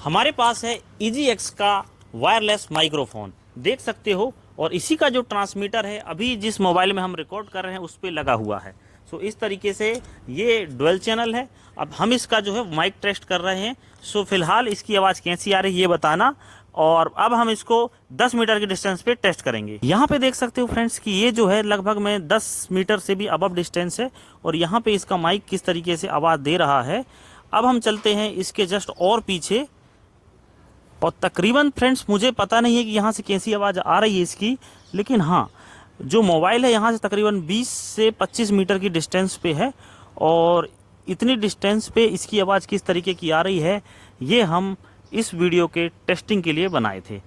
हमारे पास है EGX का वायरलेस माइक्रोफोन, देख सकते हो। और इसी का जो ट्रांसमीटर है अभी जिस मोबाइल में हम रिकॉर्ड कर रहे हैं उस पर लगा हुआ है। सो इस तरीके से ये डुअल चैनल है। अब हम इसका जो है माइक टेस्ट कर रहे हैं। सो फिलहाल इसकी आवाज़ कैसी आ रही है ये बताना। और अब हम इसको 10 मीटर की डिस्टेंस पे टेस्ट करेंगे। यहाँ पे देख सकते हो फ्रेंड्स कि ये जो है लगभग में 10 मीटर से भी अबव डिस्टेंस है। और यहाँ पे इसका माइक किस तरीके से आवाज़ दे रहा है। अब हम चलते हैं इसके जस्ट और पीछे, और तकरीबन फ्रेंड्स मुझे पता नहीं है कि यहाँ से कैसी आवाज़ आ रही है इसकी, लेकिन हाँ जो मोबाइल है यहाँ से तकरीबन 20 से 25 मीटर की डिस्टेंस पे है। और इतनी डिस्टेंस पे इसकी आवाज़ किस तरीके की आ रही है ये हम इस वीडियो के टेस्टिंग के लिए बनाए थे।